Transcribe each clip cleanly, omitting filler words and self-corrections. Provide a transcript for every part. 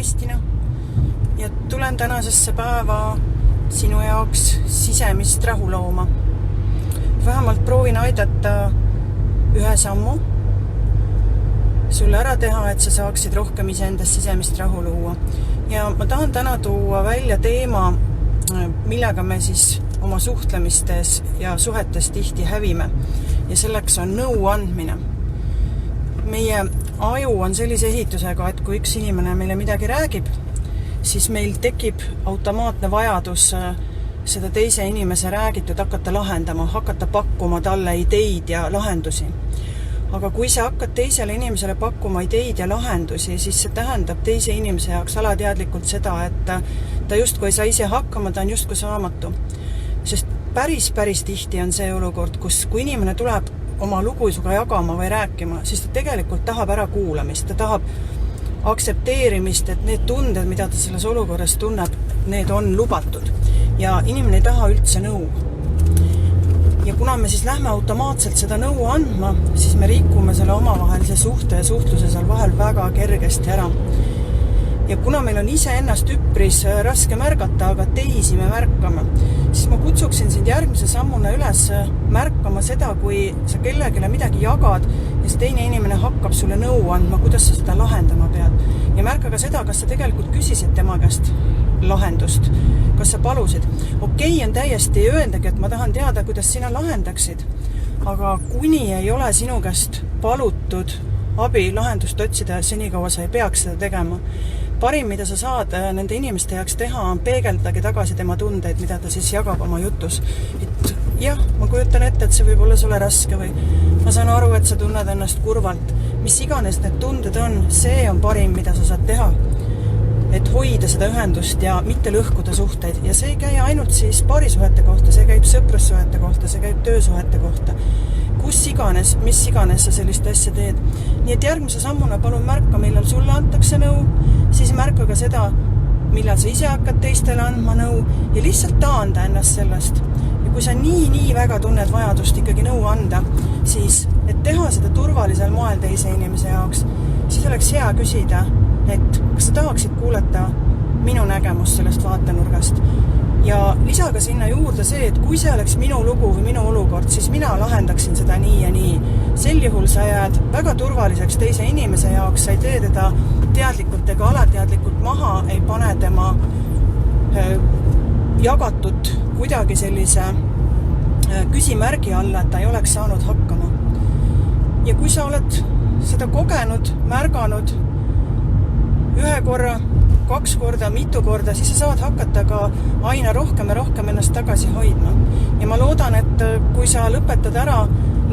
Kristina ja tulen tänasesse päeva sinu jaoks sisemist rahu looma. Vähemalt proovin aidata ühe sammu sulle ära teha, et sa saaksid rohkem iseendast sisemist rahu luua. Ja ma tahan täna tuua välja teema, millega me siis oma suhtlemistes ja suhetes tihti hävime. Ja selleks on nõu andmine. Meie aju on sellise ehitusega, et kui üks inimene meile midagi räägib, siis meil tekib automaatne vajadus seda teise inimese räägitud hakata lahendama, hakata pakkuma talle ideid ja lahendusi. Aga kui sa hakkad teisele inimesele pakkuma ideid ja lahendusi, siis see tähendab teise inimese jaoks alateadlikult seda, et ta justkui ei saa ise hakkama, ta on justkui saamatu. Sest päris tihti on see olukord, kus kui inimene tuleb oma lugu suga jagama või rääkima, siis ta tegelikult tahab ära kuulamist, ta tahab aktsepteerimist, et need tunded, mida ta selles olukorras tunneb, need on lubatud. Ja inimene ei taha üldse nõu. Ja kuna me siis lähme automaatselt seda nõu andma, siis me rikume selle omavahelise suhte ja suhtluse seal vahel väga kergesti ära. Ja kuna meil on ise ennast üpris raske märgata, aga teisi me märkame, siis ma kutsuksin sind järgmise sammuna üles märkama seda, kui sa kellegile midagi jagad ja see teine inimene hakkab sulle nõu andma, kuidas sa seda lahendama pead. Ja märka ka seda, kas sa tegelikult küsisid tema käest lahendust, kas sa palusid. Okei on täiesti öeldagi, et ma tahan teada, kuidas sina lahendaksid, aga kuni ei ole sinu käest palutud abi lahendust otsida, senikaua sa ei peaks seda tegema. Parim, mida sa saad nende inimeste jaoks teha, on peegeldagi tagasi tema tundeid, mida ta siis jagab oma jutus. Et jah, ma kujutan ette, et see võib olla sulle raske või ma saan aru, et sa tunned ennast kurvalt. Mis iganes need tunded on, see on parim, mida sa saad teha. Et hoida seda ühendust ja mitte lõhkuda suhteid. Ja see ei käi ainult siis paarisuhete kohta, see käib sõprussuhete kohta, see käib töösuhete kohta. Kus iganes, mis iganes sa sellist asja teed. Nii et järgmise sammuna palun märka, millal sulle antakse nõu, siis märka ka seda, millal sa ise hakkad teistele andma nõu ja lihtsalt taanda ennast sellest. Ja kui sa nii väga tunned vajadust ikkagi nõu anda, siis et teha seda turvalisel moel teise inimese jaoks, siis oleks hea küsida, et kas sa tahaksid kuulata minu nägemus sellest vaatenurgast. Ja lisaga sinna juurde see, et kui see oleks minu lugu või minu olukord, siis mina lahendaksin seda nii ja nii. Sel juhul sa jääd väga turvaliseks teise inimese jaoks, sa ei tee teda teadlikult ega alateadlikult maha, ei pane tema jagatud kuidagi sellise küsimärgi alla, et ta ei oleks saanud hakkama. Ja kui sa oled seda kogenud, märganud ühe korra, 2 korda, mitu korda, siis sa saad hakata ka aina rohkem ja rohkem ennast tagasi hoidma. Ja ma loodan, et kui sa lõpetad ära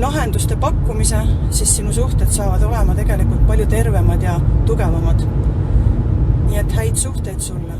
lahenduste pakkumise, siis sinu suhted saavad olema tegelikult palju tervemad ja tugevamad. Nii et häid suhteid sulle!